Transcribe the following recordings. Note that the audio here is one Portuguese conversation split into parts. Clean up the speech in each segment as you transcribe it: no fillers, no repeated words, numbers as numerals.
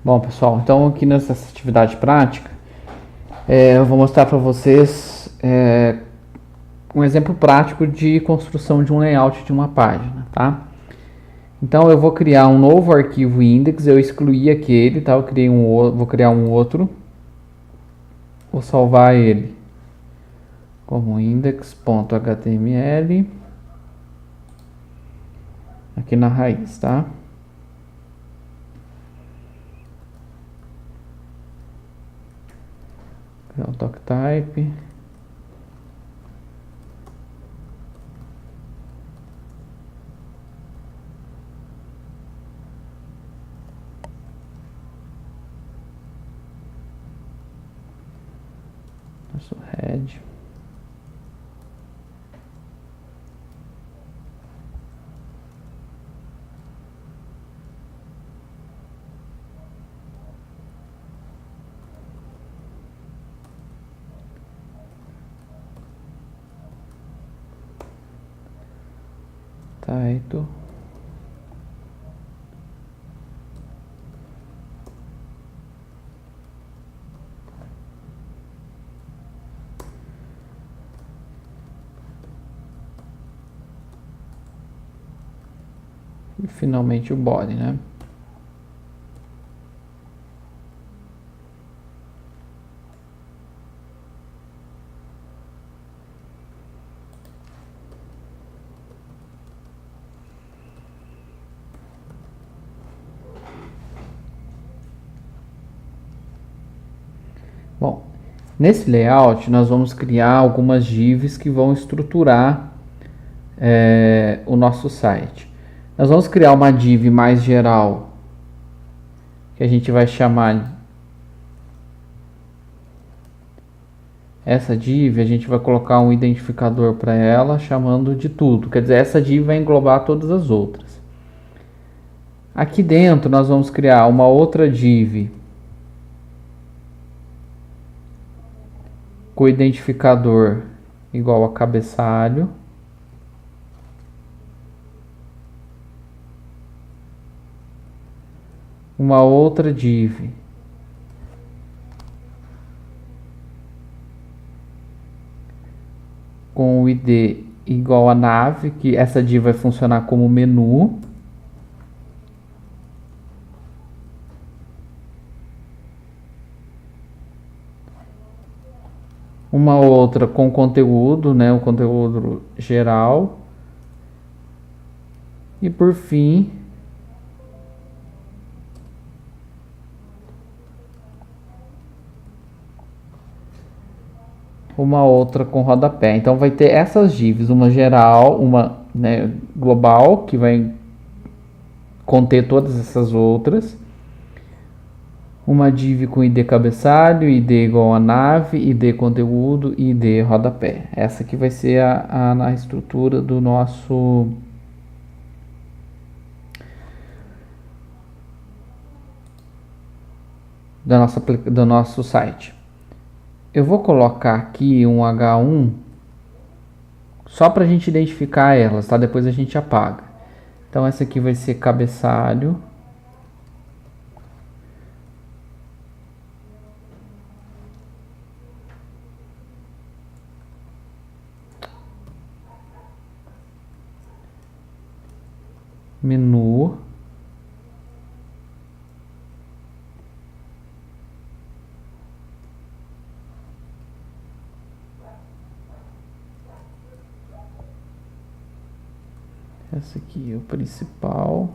Bom, pessoal, então aqui nessa atividade prática, eu vou mostrar para vocês um exemplo prático de construção de um layout de uma página, tá? Então eu vou criar um novo arquivo index, eu excluí aquele, tá? Vou criar um outro, vou salvar ele como index.html aqui na raiz, tá? Criar o doctype. Nosso head. Title. E finalmente o body, né? Bom, nesse layout nós vamos criar algumas divs que vão estruturar o nosso site. Nós vamos criar uma div mais geral que a gente vai chamar essa div, a gente vai colocar um identificador para ela chamando de tudo, quer dizer, essa div vai englobar todas as outras. Aqui dentro nós vamos criar uma outra div com identificador igual a cabeçalho. Uma outra div com o id igual a nave, que essa div vai funcionar como menu. Uma outra com conteúdo, né, o conteúdo geral. E por fim, uma outra com rodapé. Então vai ter essas divs, uma geral, uma, né, global, que vai conter todas essas outras. Uma div com id cabeçalho, id igual a nave, id conteúdo e id rodapé. Essa aqui vai ser a estrutura do nosso do nosso site. Eu vou colocar aqui um H1 só para a gente identificar elas, tá? Depois a gente apaga. Então essa aqui vai ser cabeçalho. Menu. Essa aqui é o principal.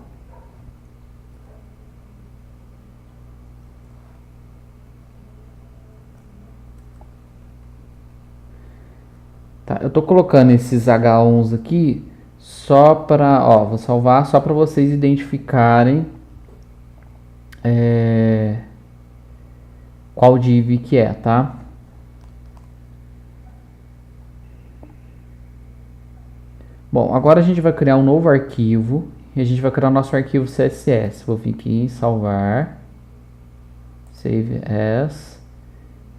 Tá, eu tô colocando esses H1s aqui só para, ó, vou salvar só para vocês identificarem qual div que é, tá? Bom, agora a gente vai criar um novo arquivo e a gente vai criar o nosso arquivo CSS. Vou vir aqui em salvar, save as,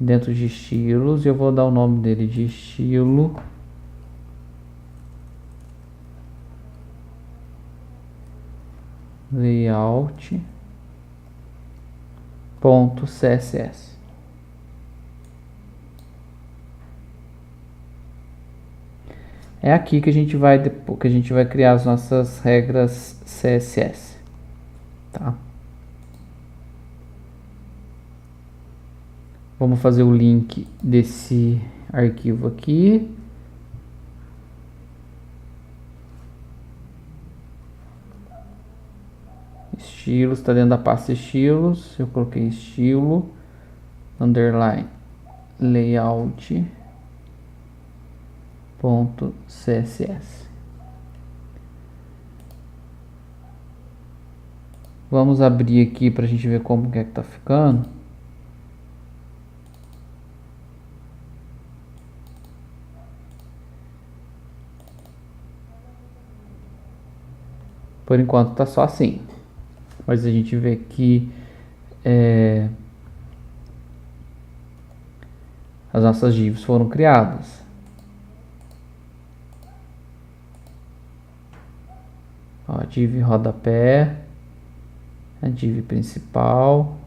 dentro de estilos, e eu vou dar o nome dele de estilo layout .css. É aqui que a gente vai criar as nossas regras CSS, tá? Vamos fazer o link desse arquivo aqui. Estilos, está dentro da pasta estilos. Eu coloquei estilo, underline, layout, .css. Vamos abrir aqui para a gente ver como que tá ficando. Por enquanto tá só assim, mas a gente vê que as nossas divs foram criadas. Ó, a div rodapé, a div principal,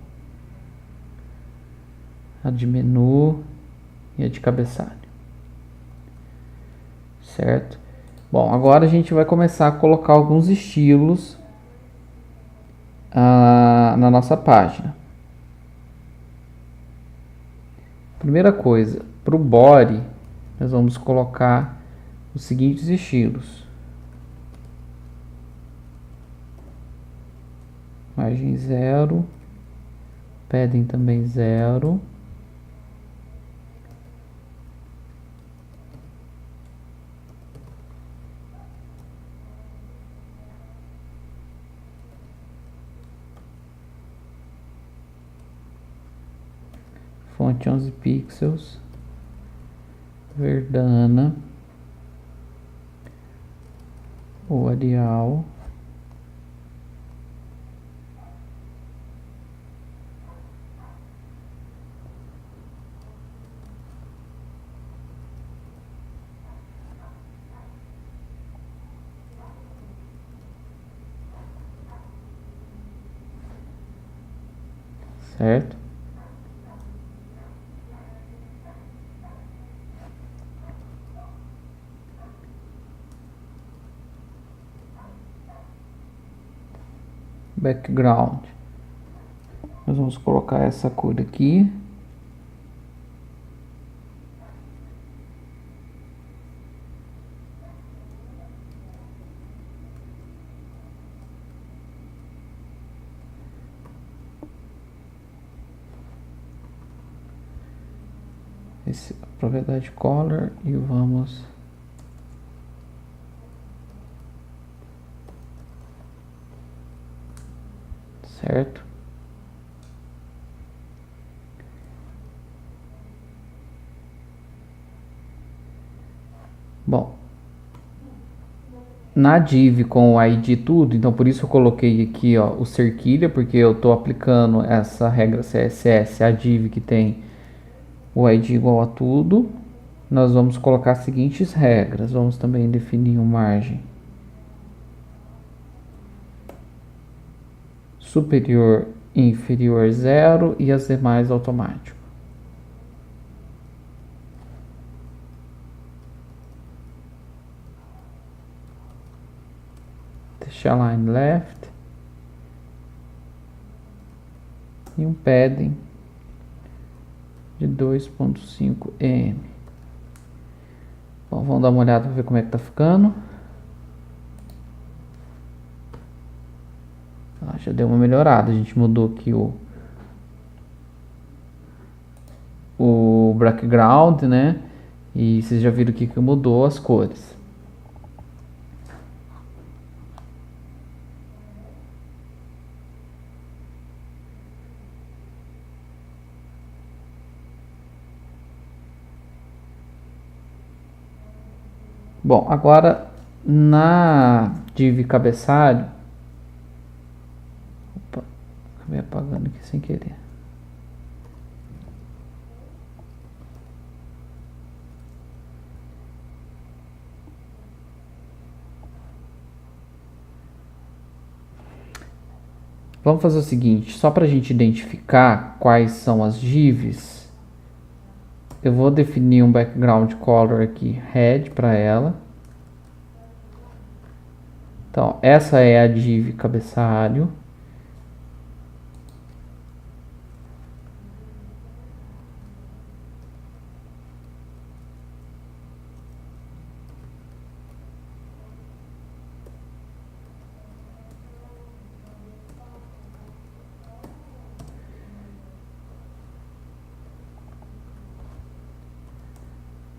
a de menu e a de cabeçalho, certo? Bom, agora a gente vai começar a colocar alguns estilos na nossa página. Primeira coisa, para o body, nós vamos colocar os seguintes estilos: margem 0, padding também 0, fonte 11 pixels, Verdana, o Arial, certo? Background, nós vamos colocar essa cor aqui. Esse, a propriedade color, e vamos certo. Bom, na div com o ID tudo, então por isso eu coloquei aqui, ó, o cerquilha, porque eu estou aplicando essa regra CSS a div que tem o ID igual a tudo. Nós vamos colocar as seguintes regras. Vamos também definir uma margem superior e inferior 0 e as demais automático. Deixar line left e um padding de 2.5 em. Bom, vamos dar uma olhada para ver como é que tá ficando. Já deu uma melhorada. A gente mudou aqui o background, né? E vocês já viram aqui que mudou as cores. Bom, agora na div cabeçalho, opa, acabei apagando aqui sem querer. Vamos fazer o seguinte, só para a gente identificar quais são as divs, eu vou definir um background color aqui, red, para ela. Então, essa é a div cabeçalho.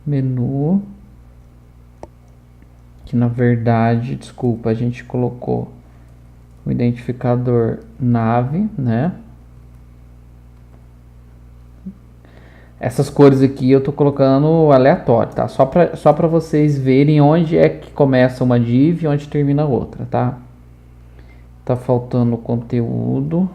Menu, que na verdade, desculpa, a gente colocou o identificador nave, né? Essas cores aqui eu tô colocando aleatório, tá? Só para vocês verem onde é que começa uma div e onde termina outra, tá? Tá faltando conteúdo.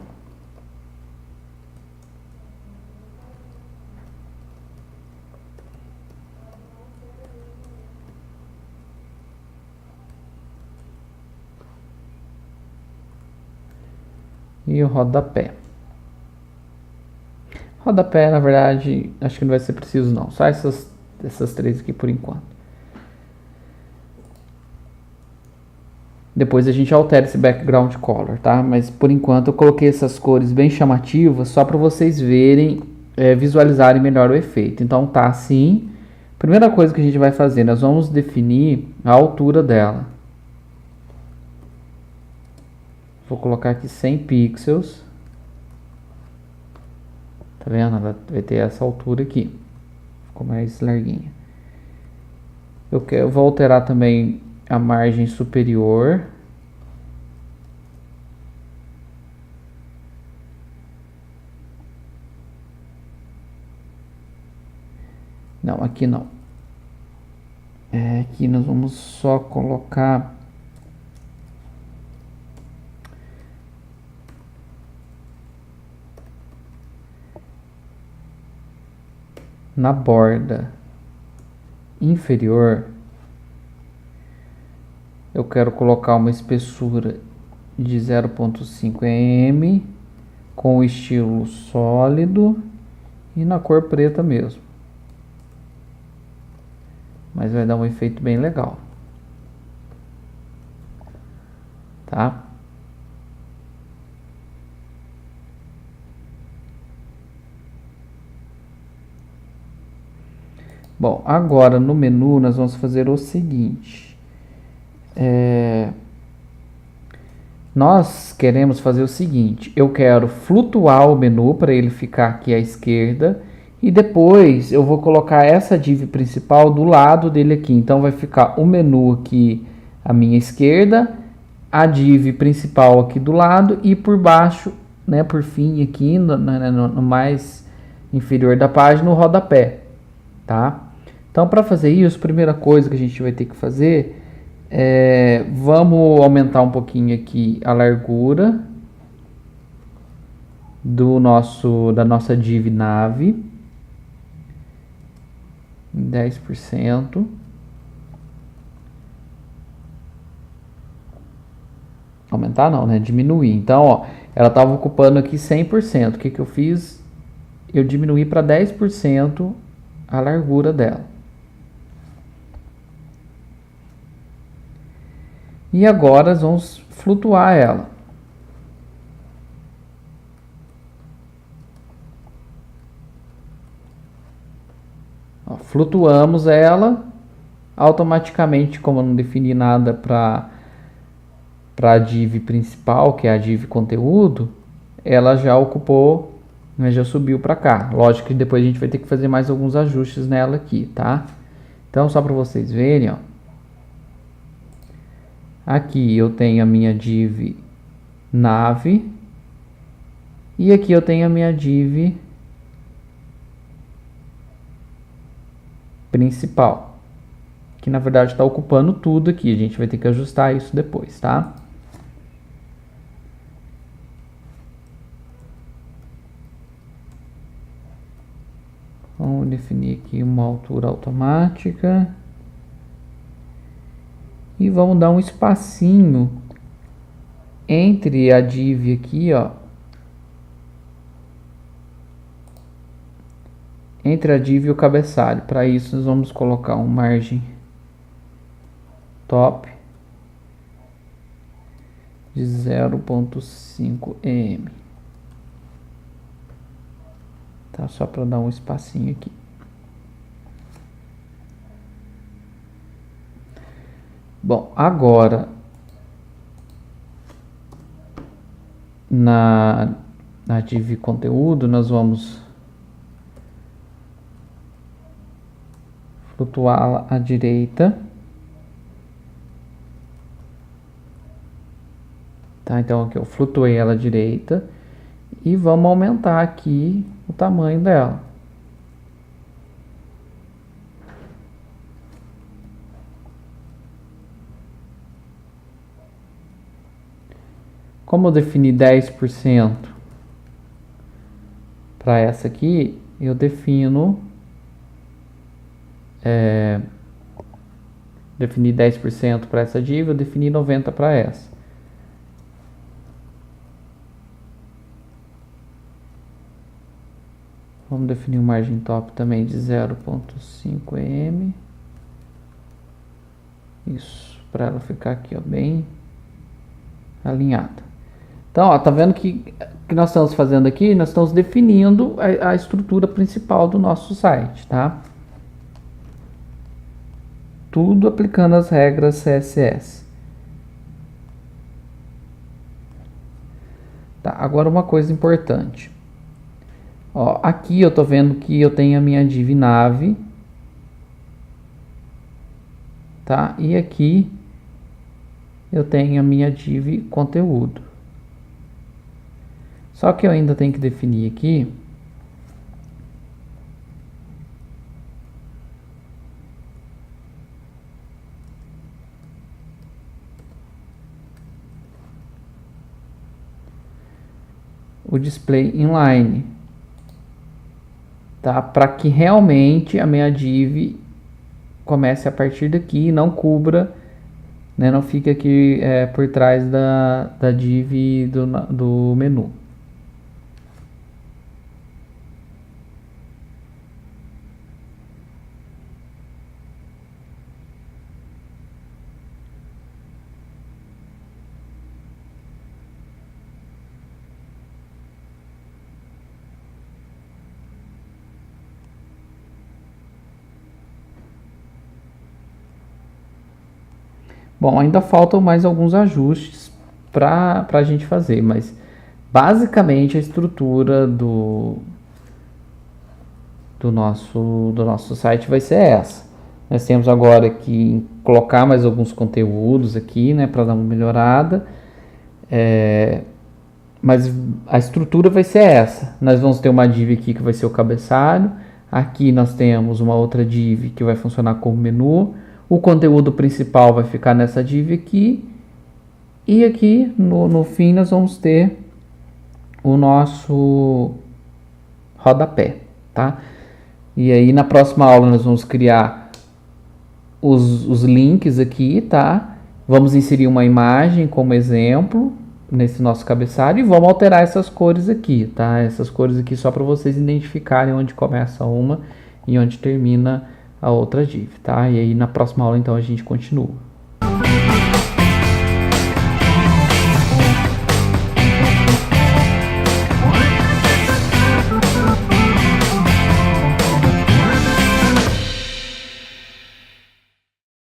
E o rodapé. Rodapé, na verdade, acho que não vai ser preciso não. Só essas três aqui por enquanto. Depois a gente altera esse background color, tá? Mas por enquanto eu coloquei essas cores bem chamativas só para vocês verem, visualizarem melhor o efeito. Então tá assim. Primeira coisa que a gente vai fazer, nós vamos definir a altura dela. Vou colocar aqui 100 pixels. Tá vendo? Ela vai ter essa altura aqui. Ficou mais larguinha. Eu vou alterar também a margem superior. Não, aqui não. Aqui nós vamos só colocar na borda inferior. Eu quero colocar uma espessura de 0.5 mm com o estilo sólido e na cor preta mesmo. Mas vai dar um efeito bem legal. Tá? Bom, agora no menu nós vamos fazer o seguinte. Nós queremos fazer o seguinte. Eu quero flutuar o menu para ele ficar aqui à esquerda. E depois eu vou colocar essa div principal do lado dele aqui. Então vai ficar o menu aqui à minha esquerda, a div principal aqui do lado e por baixo, né, por fim aqui no mais inferior da página, o rodapé, tá? Então para fazer isso, a primeira coisa que a gente vai ter que fazer vamos aumentar um pouquinho aqui a largura da nossa div nave. 10%. Aumentar não, né? Diminuir. Então, ó, ela estava ocupando aqui 100%. O que eu fiz? Eu diminuí para 10% a largura dela. E agora nós vamos flutuar ela. Ó, flutuamos ela. Automaticamente, como eu não defini nada para a div principal, que é a div conteúdo, ela já ocupou, né, já subiu para cá. Lógico que depois a gente vai ter que fazer mais alguns ajustes nela aqui, tá? Então, só para vocês verem, ó. Aqui eu tenho a minha div nave. E aqui eu tenho a minha div principal. Que na verdade está ocupando tudo aqui. A gente vai ter que ajustar isso depois, tá? Vamos definir aqui uma altura automática. E vamos dar um espacinho entre a div aqui, ó, entre a div e o cabeçalho. Para isso nós vamos colocar um margem top de 0.5 em. Tá, só para dar um espacinho aqui. Bom, agora na div conteúdo nós vamos flutuá-la à direita. Tá, então aqui eu flutuei ela à direita e vamos aumentar aqui o tamanho dela. Como eu defini 10% para essa aqui, eu defino defini 10% para essa div, eu defini 90% para essa. Vamos definir um margem top também de 0.5 em. Isso, para ela ficar aqui, ó, bem alinhada. Então, ó, tá vendo que nós estamos fazendo aqui? Nós estamos definindo a estrutura principal do nosso site, tá? Tudo aplicando as regras CSS. Tá, agora uma coisa importante. Ó, aqui eu tô vendo que eu tenho a minha div nave, tá? E aqui eu tenho a minha div conteúdo. Só que eu ainda tenho que definir aqui o display inline, tá? Para que realmente a minha div comece a partir daqui e não cubra, né? Não fique aqui por trás da div do menu. Bom, ainda faltam mais alguns ajustes para a gente fazer, mas basicamente a estrutura do nosso site vai ser essa. Nós temos agora que colocar mais alguns conteúdos aqui, né, para dar uma melhorada, mas a estrutura vai ser essa. Nós vamos ter uma div aqui que vai ser o cabeçalho, aqui nós temos uma outra div que vai funcionar como menu, o conteúdo principal vai ficar nessa div aqui, e aqui no fim nós vamos ter o nosso rodapé, tá? E aí na próxima aula nós vamos criar os links aqui, tá? Vamos inserir uma imagem como exemplo nesse nosso cabeçalho e vamos alterar essas cores aqui, tá? Essas cores aqui só para vocês identificarem onde começa uma e onde termina a outra div, tá? E aí na próxima aula então a gente continua.